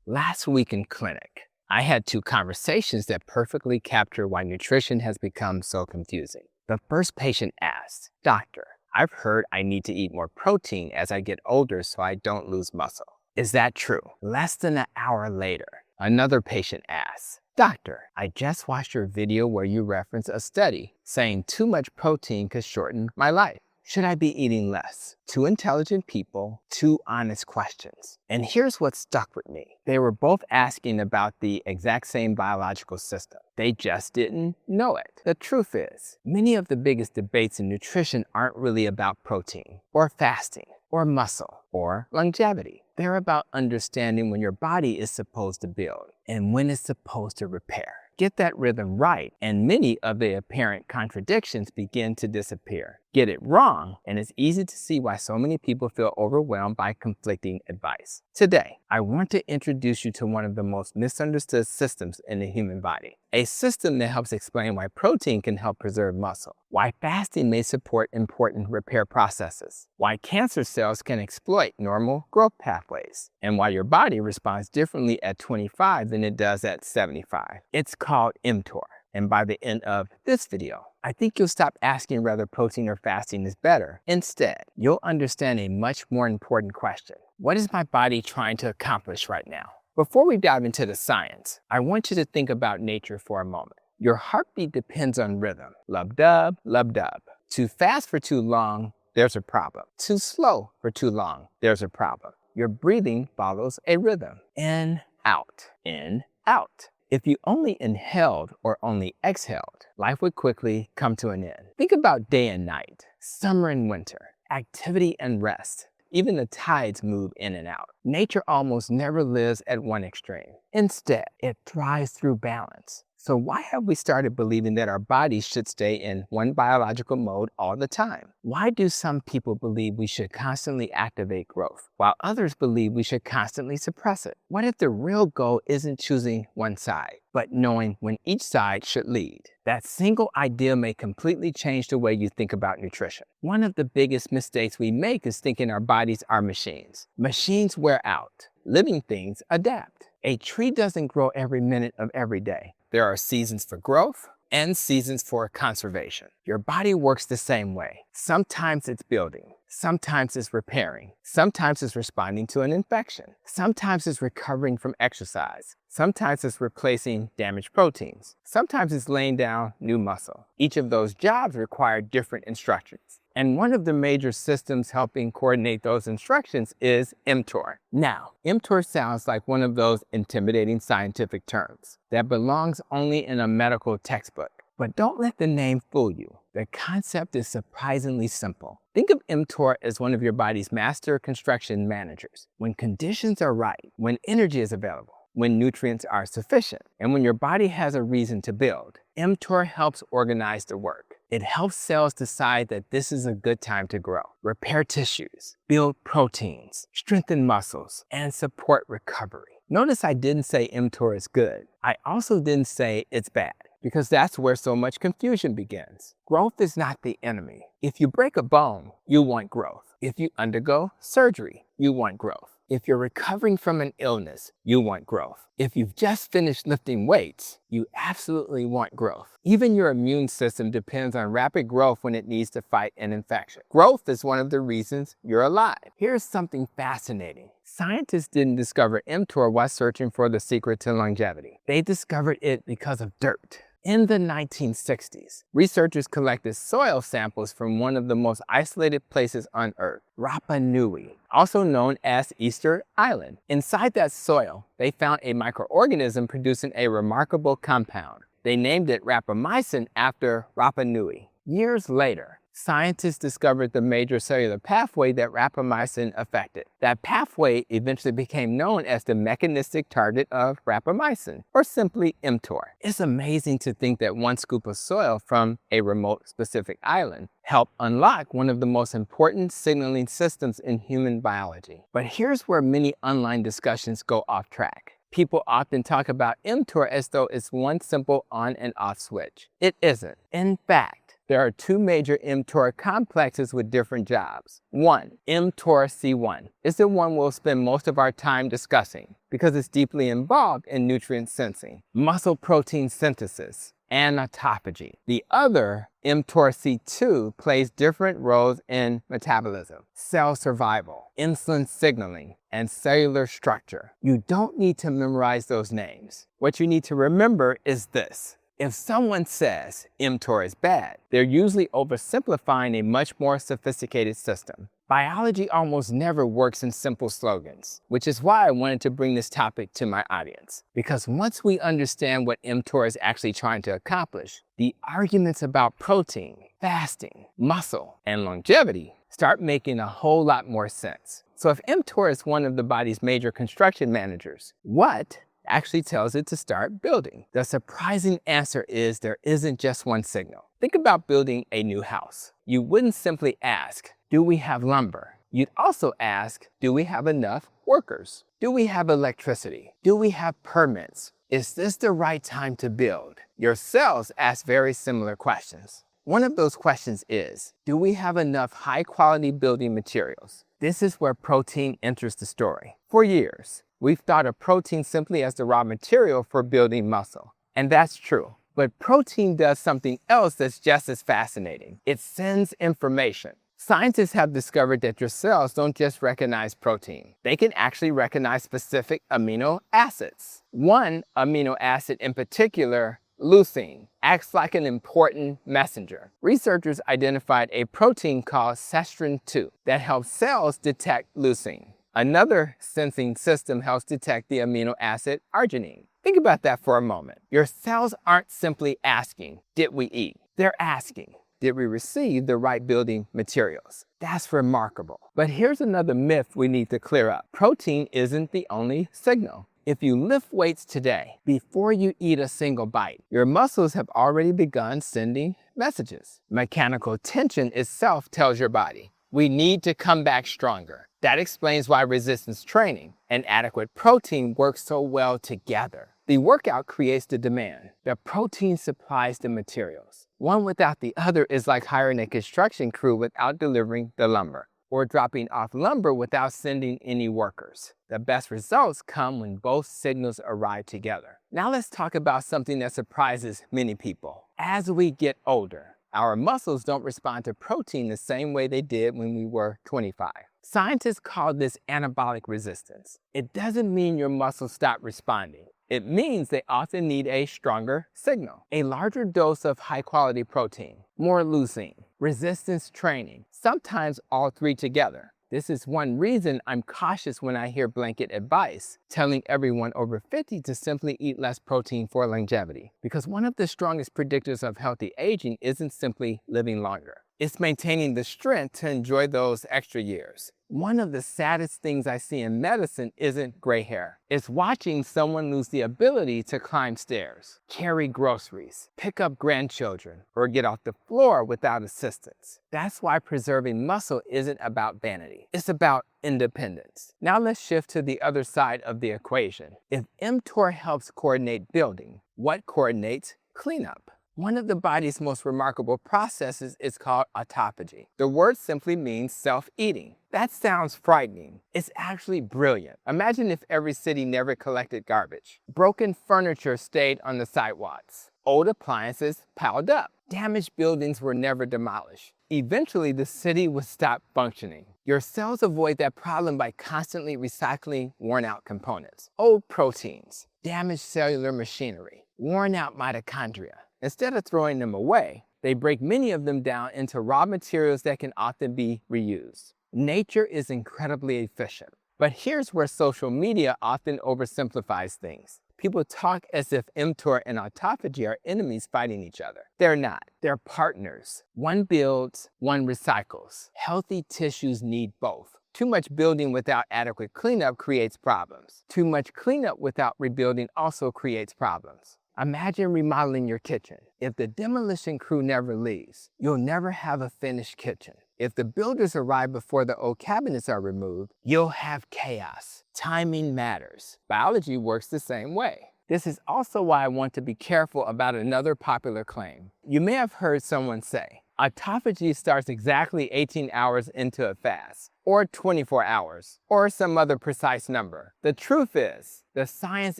Last week in clinic, I had two conversations that perfectly capture why nutrition has become so confusing. The first patient asked, "Doctor, I've heard I need to eat more protein as I get older so I don't lose muscle. Is that true?" Less than an hour later, another patient asked, "Doctor, I just watched your video where you reference a study saying too much protein could shorten my life. Should I be eating less?" Two intelligent people, two honest questions. And here's what stuck with me. They were both asking about the exact same biological system. They just didn't know it. The truth is, many of the biggest debates in nutrition aren't really about protein, or fasting, or muscle, or longevity. They're about understanding when your body is supposed to build and when it's supposed to repair. Get that rhythm right, and many of the apparent contradictions begin to disappear. Get it wrong, and it's easy to see why so many people feel overwhelmed by conflicting advice. Today, I want to introduce you to one of the most misunderstood systems in the human body. A system that helps explain why protein can help preserve muscle, why fasting may support important repair processes, why cancer cells can exploit normal growth pathways, and why your body responds differently at 25 than it does at 75. It's called mTOR. And by the end of this video, I think you'll stop asking whether protein or fasting is better. Instead, you'll understand a much more important question. What is my body trying to accomplish right now? Before we dive into the science, I want you to think about nature for a moment. Your heartbeat depends on rhythm. Lub-dub, lub-dub. Too fast for too long, there's a problem. Too slow for too long, there's a problem. Your breathing follows a rhythm. In, out, in, out. If you only inhaled or only exhaled, life would quickly come to an end. Think about day and night, summer and winter, activity and rest. Even the tides move in and out. Nature almost never lives at one extreme. Instead, it thrives through balance. So why have we started believing that our bodies should stay in one biological mode all the time? Why do some people believe we should constantly activate growth, while others believe we should constantly suppress it? What if the real goal isn't choosing one side, but knowing when each side should lead? That single idea may completely change the way you think about nutrition. One of the biggest mistakes we make is thinking our bodies are machines. Machines wear out. Living things adapt. A tree doesn't grow every minute of every day. There are seasons for growth and seasons for conservation. Your body works the same way. Sometimes it's building. Sometimes it's repairing. Sometimes it's responding to an infection. Sometimes it's recovering from exercise. Sometimes it's replacing damaged proteins. Sometimes it's laying down new muscle. Each of those jobs require different instructions. And one of the major systems helping coordinate those instructions is mTOR. Now, mTOR sounds like one of those intimidating scientific terms that belongs only in a medical textbook. But don't let the name fool you. The concept is surprisingly simple. Think of mTOR as one of your body's master construction managers. When conditions are right, when energy is available, when nutrients are sufficient, and when your body has a reason to build, mTOR helps organize the work. It helps cells decide that this is a good time to grow, repair tissues, build proteins, strengthen muscles, and support recovery. Notice I didn't say mTOR is good. I also didn't say it's bad, because that's where so much confusion begins. Growth is not the enemy. If you break a bone, you want growth. If you undergo surgery, you want growth. If you're recovering from an illness, you want growth. If you've just finished lifting weights, you absolutely want growth. Even your immune system depends on rapid growth when it needs to fight an infection. Growth is one of the reasons you're alive. Here's something fascinating. Scientists didn't discover mTOR while searching for the secret to longevity. They discovered it because of dirt. In the 1960s, researchers collected soil samples from one of the most isolated places on Earth, Rapa Nui, also known as Easter Island. Inside that soil, they found a microorganism producing a remarkable compound. They named it rapamycin after Rapa Nui. Years later, scientists discovered the major cellular pathway that rapamycin affected. That pathway eventually became known as the mechanistic target of rapamycin, or simply mTOR. It's amazing to think that one scoop of soil from a remote specific island helped unlock one of the most important signaling systems in human biology. But here's where many online discussions go off track. People often talk about mTOR as though it's one simple on and off switch. It isn't. In fact, There are two major mTOR complexes with different jobs. One, mTOR-C1, is the one we'll spend most of our time discussing because it's deeply involved in nutrient sensing, muscle protein synthesis, and autophagy. The other, mTOR-C2, plays different roles in metabolism, cell survival, insulin signaling, and cellular structure. You don't need to memorize those names. What you need to remember is this. If someone says mTOR is bad, they're usually oversimplifying a much more sophisticated system. Biology almost never works in simple slogans, which is why I wanted to bring this topic to my audience. Because once we understand what mTOR is actually trying to accomplish, the arguments about protein, fasting, muscle, and longevity start making a whole lot more sense. So if mTOR is one of the body's major construction managers, what actually tells it to start building? The surprising answer is there isn't just one signal. Think about building a new house. You wouldn't simply ask, do we have lumber? You'd also ask, do we have enough workers? Do we have electricity? Do we have permits? Is this the right time to build? Your cells ask very similar questions. One of those questions is, do we have enough high-quality building materials? This is where protein enters the story. For years, we've thought of protein simply as the raw material for building muscle. And that's true. But protein does something else that's just as fascinating. It sends information. Scientists have discovered that your cells don't just recognize protein. They can actually recognize specific amino acids. One amino acid in particular, leucine, acts like an important messenger. Researchers identified a protein called cestrin-2 that helps cells detect leucine. Another sensing system helps detect the amino acid arginine. Think about that for a moment. Your cells aren't simply asking, did we eat? They're asking, did we receive the right building materials? That's remarkable. But here's another myth we need to clear up. Protein isn't the only signal. If you lift weights today, before you eat a single bite, your muscles have already begun sending messages. Mechanical tension itself tells your body, we need to come back stronger. That explains why resistance training and adequate protein work so well together. The workout creates the demand. The protein supplies the materials. One without the other is like hiring a construction crew without delivering the lumber, or dropping off lumber without sending any workers. The best results come when both signals arrive together. Now let's talk about something that surprises many people. As we get older, our muscles don't respond to protein the same way they did when we were 25. Scientists call this anabolic resistance. It doesn't mean your muscles stop responding. It means they often need a stronger signal, a larger dose of high-quality protein, more leucine, resistance training, sometimes all three together. This is one reason I'm cautious when I hear blanket advice telling everyone over 50 to simply eat less protein for longevity. Because one of the strongest predictors of healthy aging isn't simply living longer. It's maintaining the strength to enjoy those extra years. One of the saddest things I see in medicine isn't gray hair. It's watching someone lose the ability to climb stairs, carry groceries, pick up grandchildren, or get off the floor without assistance. That's why preserving muscle isn't about vanity. It's about independence. Now let's shift to the other side of the equation. If mTOR helps coordinate building, what coordinates cleanup? One of the body's most remarkable processes is called autophagy. The word simply means self-eating. That sounds frightening. It's actually brilliant. Imagine if every city never collected garbage. Broken furniture stayed on the sidewalks. Old appliances piled up. Damaged buildings were never demolished. Eventually, the city would stop functioning. Your cells avoid that problem by constantly recycling worn-out components. Old proteins, damaged cellular machinery, worn-out mitochondria. Instead of throwing them away, they break many of them down into raw materials that can often be reused. Nature is incredibly efficient. But here's where social media often oversimplifies things. People talk as if mTOR and autophagy are enemies fighting each other. They're not. They're partners. One builds, one recycles. Healthy tissues need both. Too much building without adequate cleanup creates problems. Too much cleanup without rebuilding also creates problems. Imagine remodeling your kitchen. If the demolition crew never leaves, you'll never have a finished kitchen. If the builders arrive before the old cabinets are removed, you'll have chaos. Timing matters. Biology works the same way. This is also why I want to be careful about another popular claim. You may have heard someone say, Autophagy starts exactly 18 hours into a fast, or 24 hours, or some other precise number. The truth is, the science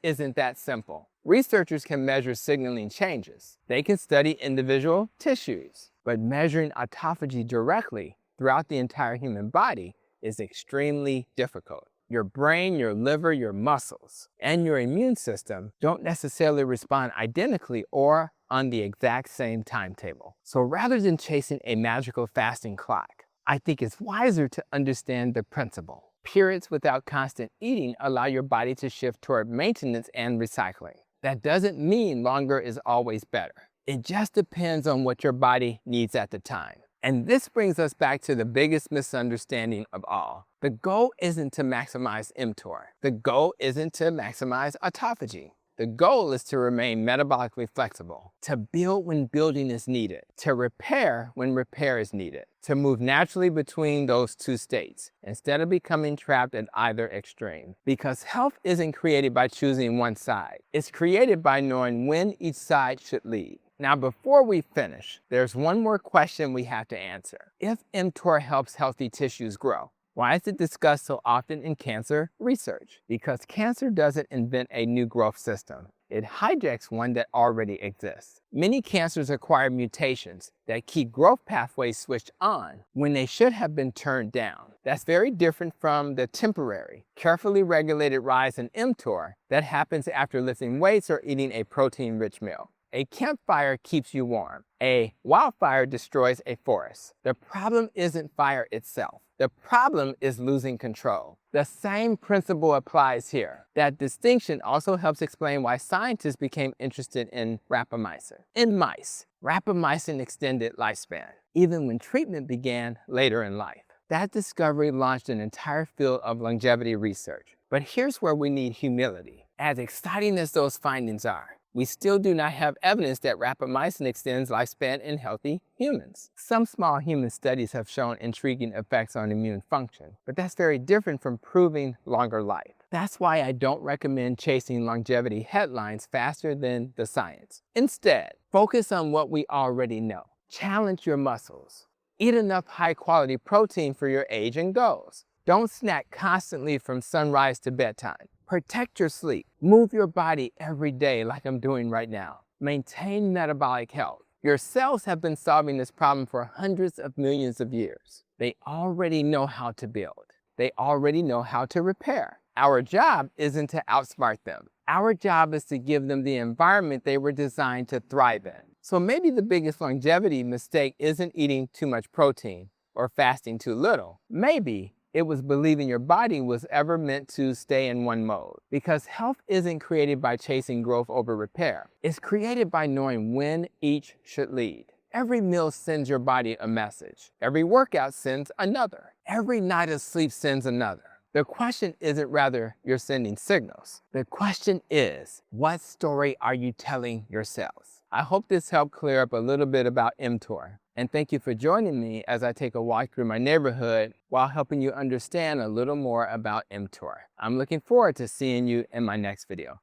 isn't that simple. Researchers can measure signaling changes. They can study individual tissues, but measuring autophagy directly throughout the entire human body is extremely difficult. Your brain, your liver, your muscles, and your immune system don't necessarily respond identically or on the exact same timetable. So rather than chasing a magical fasting clock, I think it's wiser to understand the principle. Periods without constant eating allow your body to shift toward maintenance and recycling. That doesn't mean longer is always better. It just depends on what your body needs at the time. And this brings us back to the biggest misunderstanding of all. The goal isn't to maximize mTOR. The goal isn't to maximize autophagy. The goal is to remain metabolically flexible, to build when building is needed, to repair when repair is needed, to move naturally between those two states, instead of becoming trapped at either extreme. Because health isn't created by choosing one side. It's created by knowing when each side should lead. Now, before we finish, there's one more question we have to answer. If mTOR helps healthy tissues grow, why is it discussed so often in cancer research? Because cancer doesn't invent a new growth system. It hijacks one that already exists. Many cancers acquire mutations that keep growth pathways switched on when they should have been turned down. That's very different from the temporary, carefully regulated rise in mTOR that happens after lifting weights or eating a protein-rich meal. A campfire keeps you warm. A wildfire destroys a forest. The problem isn't fire itself. The problem is losing control. The same principle applies here. That distinction also helps explain why scientists became interested in rapamycin. In mice, rapamycin extended lifespan, even when treatment began later in life. That discovery launched an entire field of longevity research. But here's where we need humility. As exciting as those findings are, we still do not have evidence that rapamycin extends lifespan in healthy humans. Some small human studies have shown intriguing effects on immune function, but that's very different from proving longer life. That's why I don't recommend chasing longevity headlines faster than the science. Instead, focus on what we already know. Challenge your muscles. Eat enough high-quality protein for your age and goals. Don't snack constantly from sunrise to bedtime. Protect your sleep. Move your body every day like I'm doing right now. Maintain metabolic health. Your cells have been solving this problem for hundreds of millions of years. They already know how to build. They already know how to repair. Our job isn't to outsmart them. Our job is to give them the environment they were designed to thrive in. So maybe the biggest longevity mistake isn't eating too much protein or fasting too little. Maybe it was believing your body was ever meant to stay in one mode. Because health isn't created by chasing growth over repair. It's created by knowing when each should lead. Every meal sends your body a message. Every workout sends another. Every night of sleep sends another. The question isn't whether you're sending signals. The question is, what story are you telling yourselves? I hope this helped clear up a little bit about mTOR. And thank you for joining me as I take a walk through my neighborhood while helping you understand a little more about mTOR. I'm looking forward to seeing you in my next video.